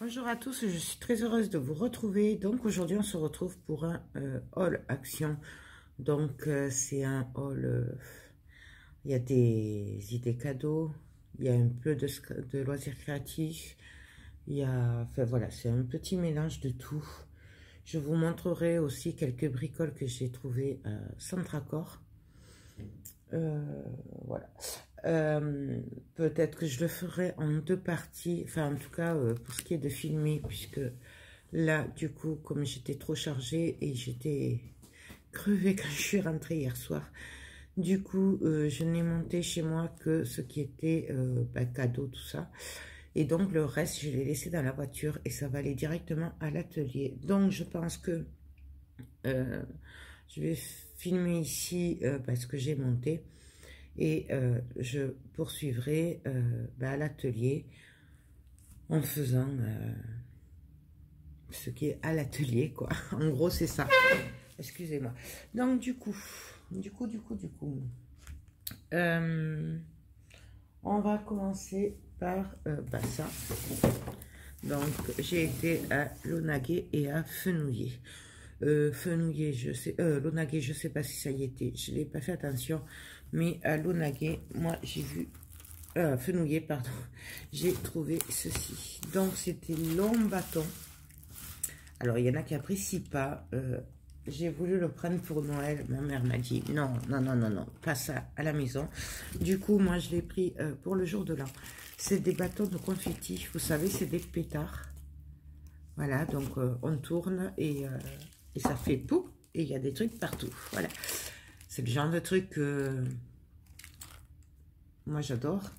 Bonjour à tous, je suis très heureuse de vous retrouver. Donc aujourd'hui on se retrouve pour un haul action. Donc c'est un haul, il y a des idées cadeaux, il y a un peu de loisirs créatifs, il y a, enfin voilà, c'est un petit mélange de tout. Je vous montrerai aussi quelques bricoles que j'ai trouvées à Centracor. Voilà. Peut-être que je le ferai en deux parties, enfin en tout cas pour ce qui est de filmer, puisque là du coup comme j'étais trop chargée et j'étais crevée quand je suis rentrée hier soir, du coup je n'ai monté chez moi que ce qui était cadeau, tout ça, et donc le reste je l'ai laissé dans la voiture et ça va aller directement à l'atelier. Donc je pense que je vais filmer ici parce que j'ai monté. Et je poursuivrai à l'atelier en faisant ce qui est à l'atelier, quoi. En gros, c'est ça. Excusez-moi. Donc, du coup, on va commencer par ça. Donc, j'ai été à Launaguet et à Fenouillet. Fenouillet, je sais, Launaguet, je sais pas si ça y était. Je n'ai pas fait attention. Mais à Launaguet, moi j'ai vu, Fenouillet, pardon, j'ai trouvé ceci. Donc c'était long bâton. Alors il y en a qui apprécient pas. J'ai voulu le prendre pour Noël. Ma mère m'a dit non, non, non, non, non, pas ça à la maison. Du coup, moi je l'ai pris pour le jour de l'an. C'est des bâtons de confetti. Vous savez, c'est des pétards. Voilà, donc on tourne et ça fait pouf. Et il y a des trucs partout. Voilà. C'est le genre de truc que moi j'adore.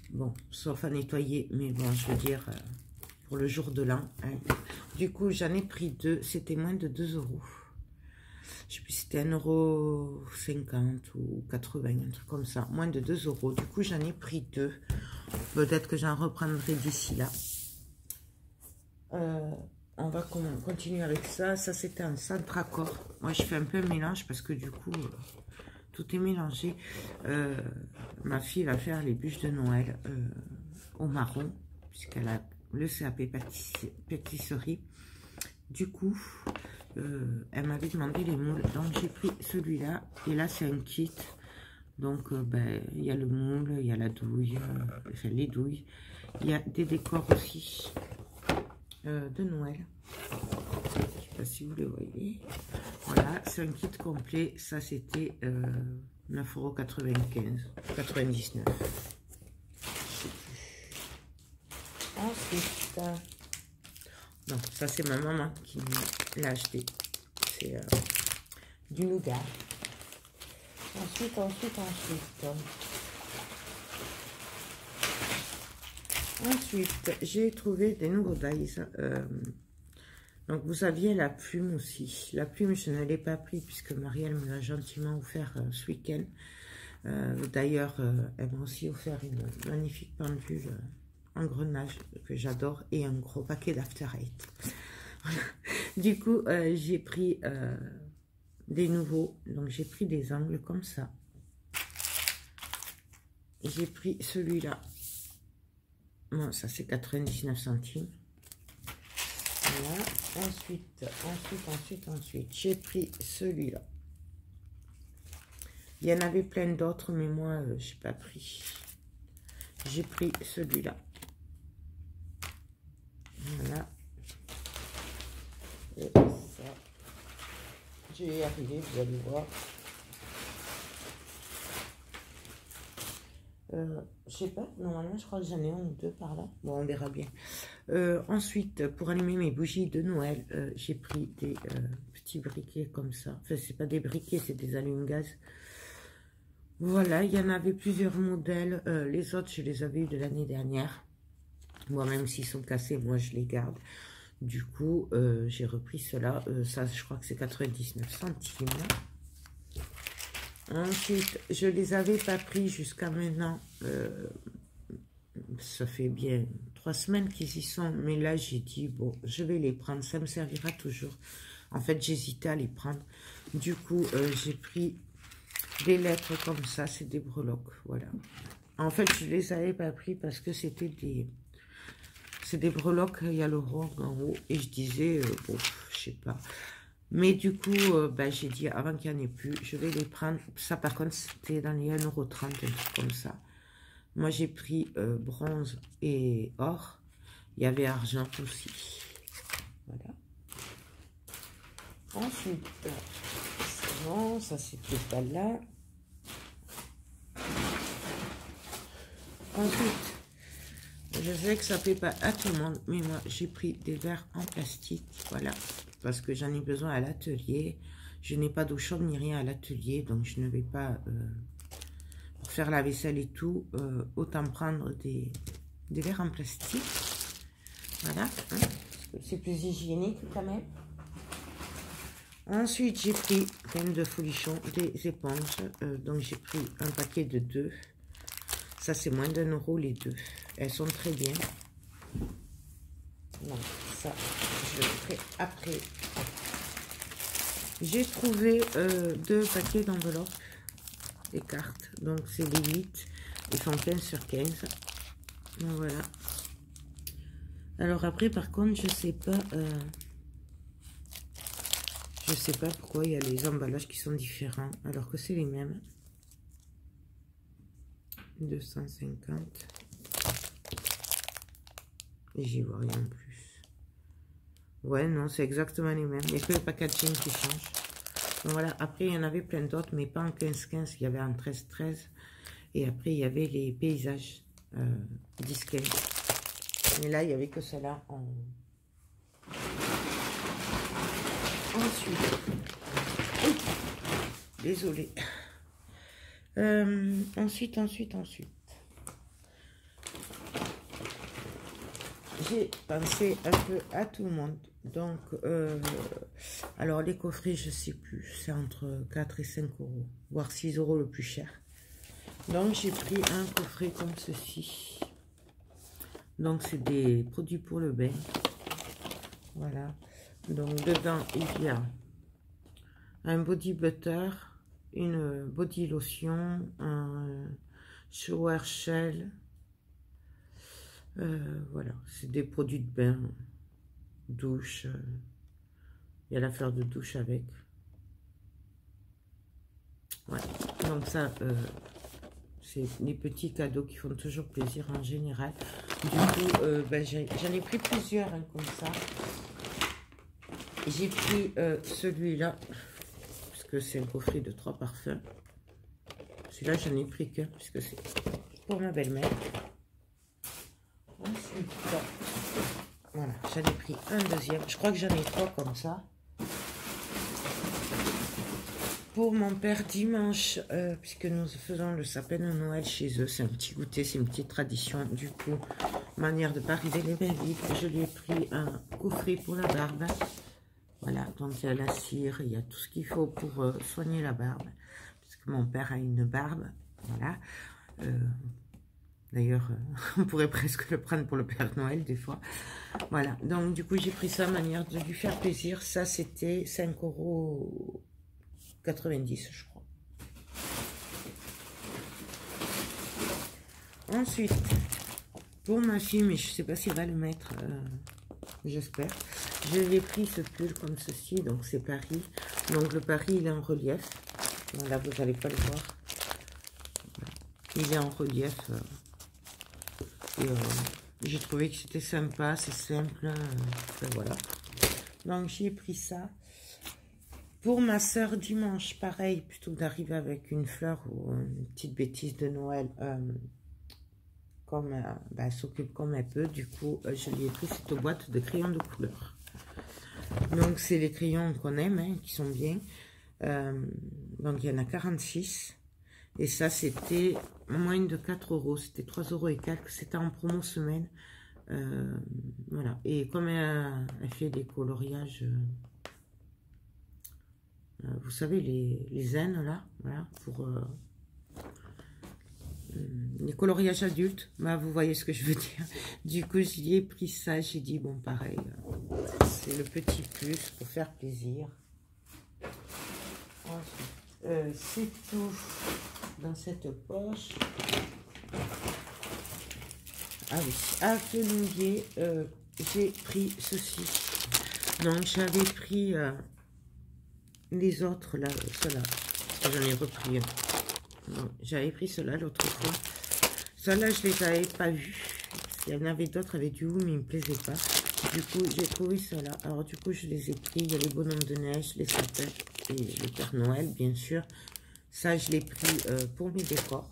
Bon, sauf à nettoyer, mais bon, je veux dire, pour le jour de l'an. Hein. Du coup, j'en ai pris deux. C'était moins de 2 €. Je sais plus si c'était 1,50 € ou 80, un truc comme ça. Moins de 2 €. Du coup, j'en ai pris deux. Peut-être que j'en reprendrai d'ici là. On va continuer avec ça. Ça, c'était un Centracor. Moi, je fais un peu un mélange parce que du coup, tout est mélangé. Ma fille va faire les bûches de Noël au marron, puisqu'elle a le CAP pâtisserie. Du coup, elle m'avait demandé les moules. Donc, j'ai pris celui-là. Et là, c'est un kit. Donc, il y a le moule, il y a la douille, enfin, les douilles. Il y a des décors aussi. De Noël. Je sais pas si vous le voyez. Voilà, c'est un kit complet. Ça, c'était 9,95 €, 99. Ensuite, non, ça c'est ma maman qui l'a acheté. C'est du nougat. Ensuite. Ensuite, j'ai trouvé des nouveaux dies. Donc, vous aviez la plume aussi. La plume, je ne l'ai pas pris puisque Marielle me l'a gentiment offert ce week-end. D'ailleurs, elle m'a aussi offert une magnifique pendule engrenage que j'adore et un gros paquet d'After Eight. Voilà. Du coup, j'ai pris des nouveaux. Donc, j'ai pris des angles comme ça. J'ai pris celui-là. Bon, ça c'est 99 centimes. Voilà. Ensuite, j'ai pris celui-là. Il y en avait plein d'autres, mais moi, j'ai pas pris. J'ai pris celui-là. Voilà. Et ça, je vais y arriver, vous allez voir. Je sais pas, normalement je crois que j'en ai un ou deux par là. Bon, on verra bien. Ensuite, pour allumer mes bougies de Noël, j'ai pris des petits briquets comme ça. Enfin, c'est pas des briquets, c'est des allume-gaz. Voilà, il y en avait plusieurs modèles. Les autres, je les avais eu de l'année dernière. Moi, même s'ils sont cassés, moi, je les garde. Du coup, j'ai repris cela. Ça, je crois que c'est 99 centimes. Ensuite, je les avais pas pris jusqu'à maintenant. Ça fait bien 3 semaines qu'ils y sont. Mais là, j'ai dit, bon, je vais les prendre. Ça me servira toujours. En fait, j'hésitais à les prendre. Du coup, j'ai pris des lettres comme ça. C'est des breloques, voilà. En fait, je les avais pas pris parce que c'était des... C'est des breloques, il y a le rond en haut. Et je disais, bon, je sais pas. Mais du coup, ben, j'ai dit, avant qu'il n'y en ait plus, je vais les prendre. Ça, par contre, c'était dans les 1,30 €, un truc comme ça. Moi, j'ai pris bronze et or. Il y avait argent aussi. Voilà. Ensuite, c'est bon, ça, c'était pas là. Ensuite, je sais que ça ne plaît pas à tout le monde, mais moi, j'ai pris des verres en plastique, voilà, parce que j'en ai besoin à l'atelier. Je n'ai pas d'eau chaude ni rien à l'atelier, donc je ne vais pas, pour faire la vaisselle et tout, autant prendre des verres en plastique. Voilà, hein, c'est plus hygiénique quand même. Ensuite, j'ai pris, plein de folichons, des éponges, donc j'ai pris un paquet de 2. Ça, c'est moins d'1 € les 2. Elles sont très bien. Donc, ça, je le ferai après. J'ai trouvé 2 paquets d'enveloppes et cartes. Donc, c'est les 8. Ils sont 15 sur 15. Donc, voilà. Alors, après, par contre, je sais pas pourquoi il y a les emballages qui sont différents, alors que c'est les mêmes. 250. Et j'y vois rien de plus. Ouais, non, c'est exactement les mêmes. Il n'y a que le packaging qui change. Donc voilà, après, il y en avait plein d'autres, mais pas en 15-15. Il y avait en 13-13. Et après, il y avait les paysages 10-15. Mais là, il n'y avait que cela en... Ensuite, désolé. Ensuite. J'ai pensé un peu à tout le monde. Donc, alors les coffrets, je sais plus. C'est entre 4 et 5 €, voire 6 € le plus cher. Donc, j'ai pris un coffret comme ceci. Donc, c'est des produits pour le bain. Voilà. Donc, dedans, il y a un body butter, une body lotion, un shower shell. Voilà, c'est des produits de bain, douche. Il y a la fleur de douche avec. Ouais, donc ça, c'est les petits cadeaux qui font toujours plaisir en général. Du coup, ben, j'en ai pris plusieurs hein, comme ça. J'ai pris celui-là, parce que c'est un coffret de 3 parfums. Celui-là, j'en ai pris qu'un, puisque c'est pour ma belle-mère. Ensuite, voilà, j'en ai pris un deuxième. Je crois que j'en ai 3 comme ça. Pour mon père dimanche, puisque nous faisons le sapin de Noël chez eux. C'est un petit goûter, c'est une petite tradition. Du coup, manière de ne pas arriver les mains vides, je lui ai pris un coffret pour la barbe. Voilà, donc il y a la cire, il y a tout ce qu'il faut pour soigner la barbe. Parce que mon père a une barbe, voilà. D'ailleurs, on pourrait presque le prendre pour le Père Noël des fois. Voilà, donc du coup j'ai pris ça, manière de lui faire plaisir. Ça c'était 5,90 €, je crois. Ensuite, pour ma fille, mais je ne sais pas si elle va le mettre, j'espère. Je lui ai pris ce pull comme ceci, donc c'est Paris. Donc le Paris, il est en relief. Bon, là, vous n'allez pas le voir. Il est en relief. J'ai trouvé que c'était sympa, c'est simple. Voilà. Donc j'ai pris ça. Pour ma soeur, dimanche, pareil, plutôt que d'arriver avec une fleur ou une petite bêtise de Noël, comme bah, elle s'occupe comme elle peut, du coup, je lui ai pris cette boîte de crayons de couleur. Donc, c'est les crayons qu'on aime, hein, qui sont bien. Donc, il y en a 46. Et ça, c'était moins de 4 euros. C'était 3 euros et quelques. C'était en promo semaine. Voilà. Et comme elle fait des coloriages, vous savez, les zen, là, voilà, pour les coloriages adultes, bah, vous voyez ce que je veux dire. Du coup, j'y ai pris ça. J'ai dit, bon, pareil, c'est le petit plus pour faire plaisir. C'est tout dans cette poche. Ah oui, à Fenouiller, j'ai pris ceci. Donc, j'avais pris les autres, là, ceux-là. J'en ai repris un. J'avais pris ceux-là l'autre fois. Ceux-là, je les avais pas vus. Il y en avait d'autres avec du haut, mais ils me plaisaient pas. Du coup, j'ai trouvé ceux-là. Alors, du coup, je les ai pris. Il y a les bonhommes de neige, les sapins et le Père Noël, bien sûr. Ça, je l'ai pris pour mes décors.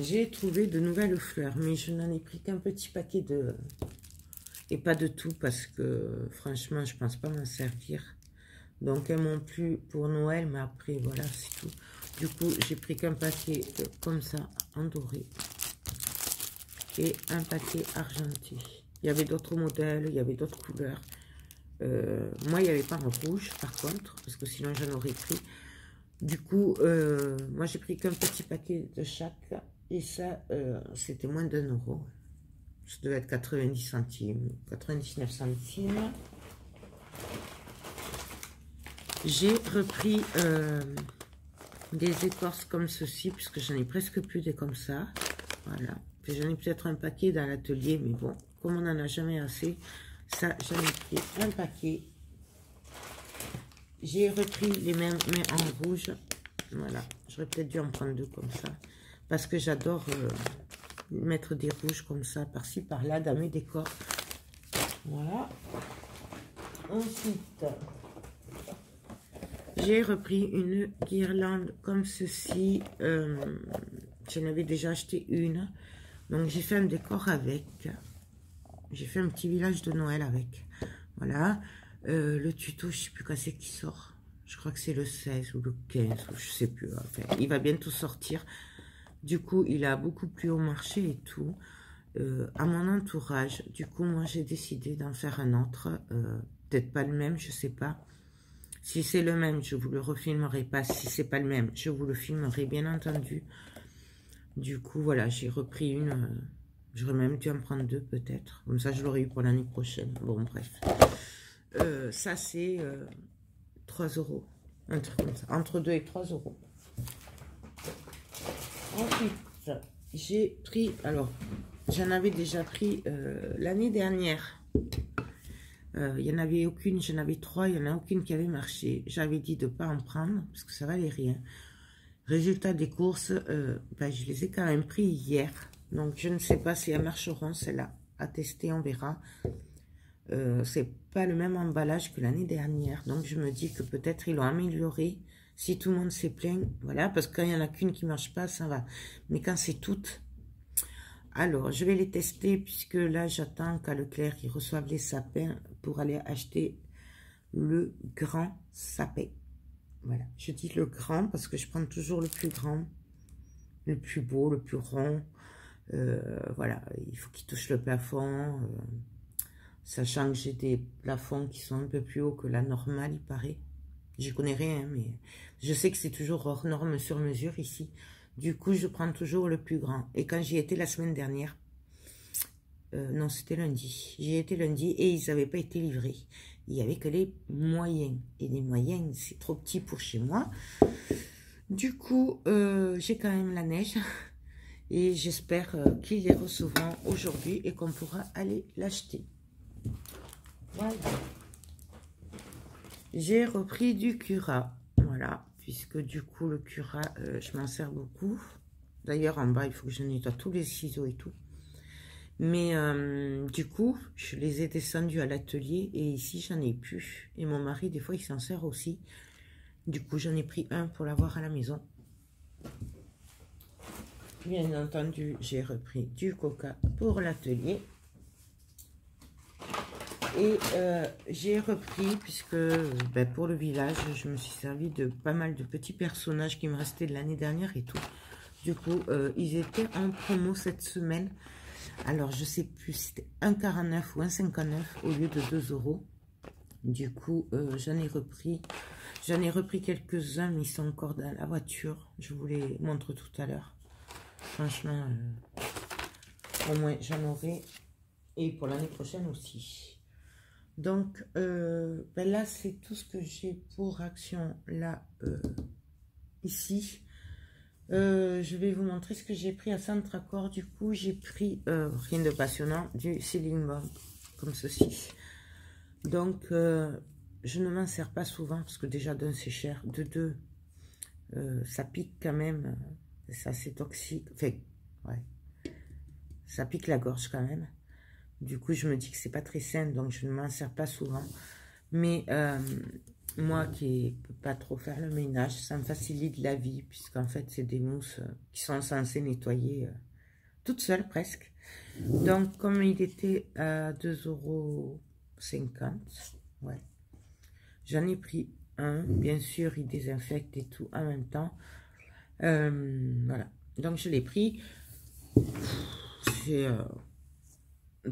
J'ai trouvé de nouvelles fleurs, mais je n'en ai pris qu'un petit paquet de... Et pas de tout, parce que, franchement, je pense pas m'en servir. Donc, elles m'ont plu pour Noël, mais après, voilà, c'est tout. Du coup, j'ai pris qu'un paquet comme ça, en doré. Et un paquet argenté. Il y avait d'autres modèles, il y avait d'autres couleurs. Moi, il n'y avait pas en rouge, par contre, parce que sinon, j'en aurais pris. Du coup, moi, j'ai pris qu'un petit paquet de chaque. Et ça, c'était moins d'1 euro. Ça devait être 90 centimes, 99 centimes. J'ai repris des écorces comme ceci, puisque j'en ai presque plus des comme ça. Voilà. J'en ai peut-être un paquet dans l'atelier, mais bon, comme on n'en a jamais assez, ça, j'en ai pris un paquet. J'ai repris les mêmes, mais en rouge. Voilà. J'aurais peut-être dû en prendre 2 comme ça, parce que j'adore mettre des rouges comme ça, par-ci, par-là, dans mes décors. Voilà. Ensuite... j'ai repris une guirlande comme ceci. J'en avais déjà acheté une. Donc, j'ai fait un décor avec. J'ai fait un petit village de Noël avec. Voilà. Le tuto, je ne sais plus quand c'est qui sort. Je crois que c'est le 16 ou le 15. Ou je ne sais plus. Enfin, il va bientôt sortir. Du coup, il a beaucoup plu au marché et tout. À mon entourage. Du coup, moi, j'ai décidé d'en faire un autre. Peut-être pas le même, je ne sais pas. Si c'est le même, je vous le refilmerai pas. Si c'est pas le même, je vous le filmerai, bien entendu. Du coup, voilà, j'ai repris une. J'aurais même dû en prendre 2, peut-être. Comme ça, je l'aurais eu pour l'année prochaine. Bon, bref. Ça, c'est 3 euros. Un truc comme ça. Entre 2 et 3 euros. Ensuite, j'ai pris... Alors, j'en avais déjà pris l'année dernière. Il n'y en avait aucune, j'en avais 3, il n'y en a aucune qui avait marché. J'avais dit de ne pas en prendre, parce que ça valait rien. Résultat des courses, ben, je les ai quand même pris hier. Donc, je ne sais pas si elles marcheront, celles-là. À tester, on verra. C'est pas le même emballage que l'année dernière. Donc, je me dis que peut-être ils l'ont amélioré. Si tout le monde s'est plaint, voilà. Parce que quand il n'y en a qu'une qui ne marche pas, ça va. Mais quand c'est toutes... Alors, je vais les tester puisque là, j'attends qu'à Leclerc, ils reçoivent les sapins pour aller acheter le grand sapin. Voilà, je dis le grand parce que je prends toujours le plus grand, le plus beau, le plus rond. Voilà, il faut qu'il touche le plafond. Sachant que j'ai des plafonds qui sont un peu plus hauts que la normale, il paraît. J'y connais rien, mais je sais que c'est toujours hors norme sur mesure ici. Du coup, je prends toujours le plus grand. Et quand j'y étais la semaine dernière, non, c'était lundi. J'y étais lundi et ils n'avaient pas été livrés. Il n'y avait que les moyens. Et les moyens, c'est trop petit pour chez moi. Du coup, j'ai quand même la neige. Et j'espère qu'ils les recevront aujourd'hui et qu'on pourra aller l'acheter. Voilà. J'ai repris du Cura. Voilà. Puisque du coup, le Cura, je m'en sers beaucoup. D'ailleurs, en bas, il faut que je nettoie tous les ciseaux et tout. Mais du coup, je les ai descendus à l'atelier et ici, j'en ai plus. Et mon mari, des fois, il s'en sert aussi. Du coup, j'en ai pris un pour l'avoir à la maison. Bien entendu, j'ai repris du coca pour l'atelier. Et j'ai repris, puisque ben, pour le village, je me suis servi de pas mal de petits personnages qui me restaient de l'année dernière et tout. Du coup, ils étaient en promo cette semaine. Alors, je sais plus si c'était 1,49 ou 1,59 au lieu de 2 €. Du coup, j'en ai repris. J'en ai repris quelques-uns, mais ils sont encore dans la voiture. Je vous les montre tout à l'heure. Franchement, au moins, j'en aurai. Et pour l'année prochaine aussi. Donc, ben là, c'est tout ce que j'ai pour action, là, ici. Je vais vous montrer ce que j'ai pris à Centracor. Du coup, j'ai pris, rien de passionnant, du Sealing Balm, comme ceci. Donc, je ne m'en sers pas souvent, parce que déjà, d'un, c'est cher. De deux, ça pique quand même. C'est assez toxique. Enfin, ouais. Ça pique la gorge quand même. Du coup, je me dis que c'est pas très sain, donc je ne m'en sers pas souvent. Mais moi qui ne peux pas trop faire le ménage, ça me facilite la vie, puisqu'en fait, c'est des mousses qui sont censées nettoyer toutes seules presque. Donc, comme il était à 2,50 €, ouais, j'en ai pris un. Bien sûr, il désinfecte et tout en même temps. Voilà. Donc, je l'ai pris.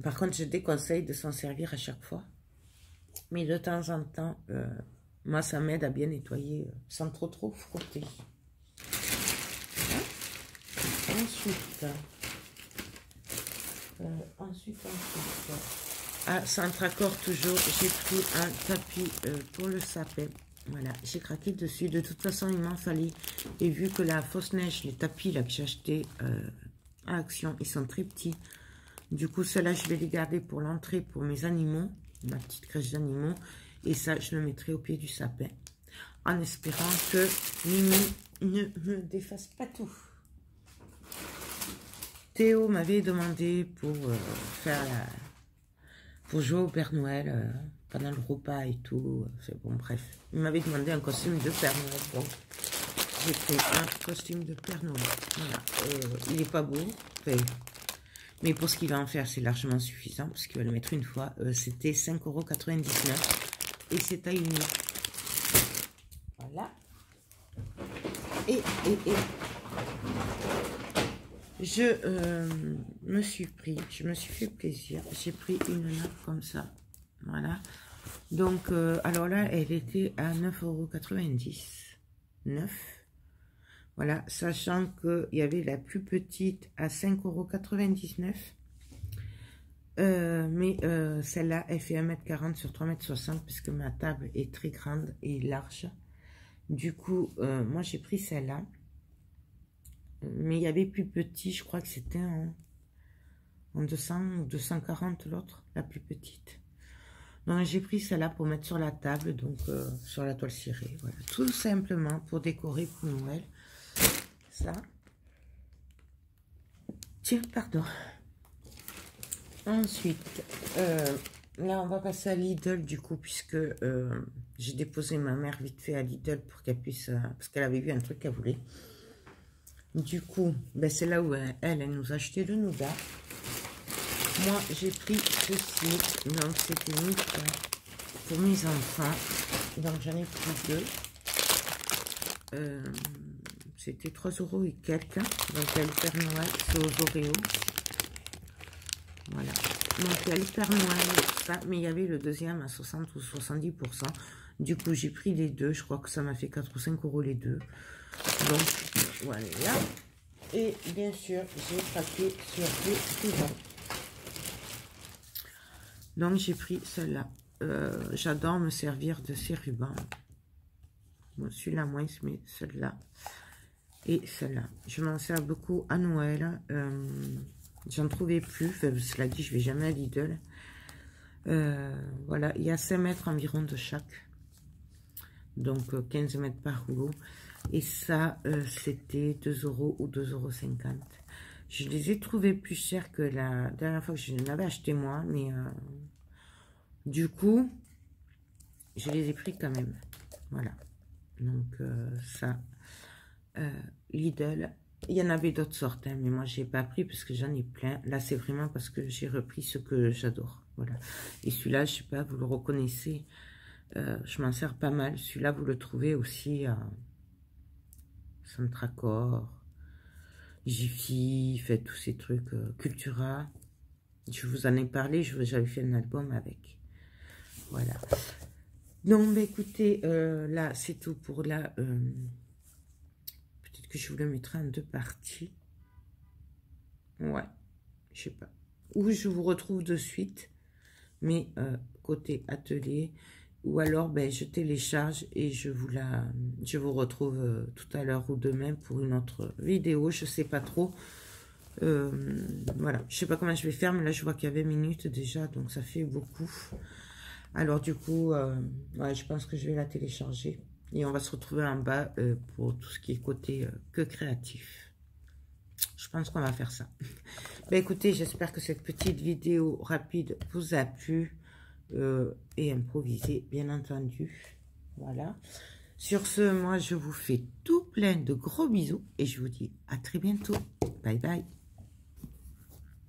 Par contre, je déconseille de s'en servir à chaque fois. Mais de temps en temps, moi, ça m'aide à bien nettoyer sans trop frotter. Ensuite, à Centracor toujours, j'ai pris un tapis pour le sapin. Voilà, j'ai craqué dessus. De toute façon, il m'en fallait. Et vu que la fausse neige, les tapis là que j'ai acheté à Action, ils sont très petits. Du coup, ceux-là, je vais les garder pour l'entrée pour mes animaux, ma petite crèche d'animaux. Et ça, je le mettrai au pied du sapin. En espérant que Mimi ne me défasse pas tout. Théo m'avait demandé pour pour jouer au Père Noël pendant le repas et tout. Bon, bref. Il m'avait demandé un costume de Père Noël. Donc, j'ai pris un costume de Père Noël. Voilà. Il n'est pas beau. Enfin, mais pour ce qu'il va en faire, c'est largement suffisant. Parce qu'il va le mettre une fois. C'était 5,99 €. Et c'est taille unique. Voilà. Et je me suis fait plaisir. J'ai pris une nappe comme ça. Voilà. Donc, alors là, elle était à 9,90 €. 9. Voilà, sachant qu'il y avait la plus petite à 5,99 €. Mais celle-là, elle fait 1,40 m sur 3,60 m puisque ma table est très grande et large. Du coup, moi, j'ai pris celle-là. Mais il y avait plus petit, je crois que c'était en 200 ou 240 l'autre, la plus petite. Donc j'ai pris celle-là pour mettre sur la table, donc sur la toile cirée. Voilà, tout simplement pour décorer pour Noël. Ça. Tiens, pardon. Ensuite, là on va passer à Lidl du coup, puisque j'ai déposé ma mère vite fait à Lidl pour qu'elle puisse, parce qu'elle avait vu un truc qu'elle voulait. Du coup, ben c'est là où elle nous a acheté le nougat. Moi, j'ai pris ceci. Donc, c'était nickel pour mes enfants. Donc, j'en ai pris 2. C'était 3 € et quelques. Donc, il y a le Père Noël, c'est aux Oreos. Voilà. Donc, il y a le Père Noël, ça. Mais il y avait le deuxième à 60 ou 70%. Du coup, j'ai pris les deux. Je crois que ça m'a fait 4 ou 5 € les deux. Donc, voilà. Et bien sûr, j'ai craqué sur les suivants. Donc, j'ai pris celle-là. J'adore me servir de ces rubans. Bon, celui-là moins, mais celle-là. Et celle-là. Je m'en sers beaucoup à Noël. J'en trouvais plus. Enfin, cela dit, je vais jamais à Lidl. Voilà, il y a 5 mètres environ de chaque. Donc, 15 mètres par rouleau. Et ça, c'était 2 € ou 2,50 €. Je les ai trouvés plus chers que la dernière fois que je l'avais acheté moi. Mais du coup, je les ai pris quand même. Voilà. Donc, ça, Lidl, Il y en avait d'autres sortes, hein, mais moi, j'ai pas pris parce que j'en ai plein. Là, c'est vraiment parce que j'ai repris ce que j'adore. Voilà. Et celui-là, je sais pas, vous le reconnaissez. Je m'en sers pas mal. Celui-là, vous le trouvez aussi à Centracor, Jiffy, fait tous ces trucs, Cultura. Je vous en ai parlé, j'avais fait un album avec. Voilà. Donc, bah, écoutez, là, c'est tout pour la... peut-être que je vous le mettrai en 2 parties. Ouais, je sais pas. Ou je vous retrouve de suite, mais côté atelier. Ou alors, ben, je télécharge et je vous retrouve tout à l'heure ou demain pour une autre vidéo. Je sais pas trop. Voilà, je sais pas comment je vais faire, mais là, je vois qu'il y a 20 minutes déjà, donc ça fait beaucoup. Alors, du coup, ouais, je pense que je vais la télécharger. Et on va se retrouver en bas pour tout ce qui est côté que créatif. Je pense qu'on va faire ça. Ben, écoutez, j'espère que cette petite vidéo rapide vous a plu et improvisée, bien entendu. Voilà. Sur ce, moi, je vous fais tout plein de gros bisous et je vous dis à très bientôt. Bye bye.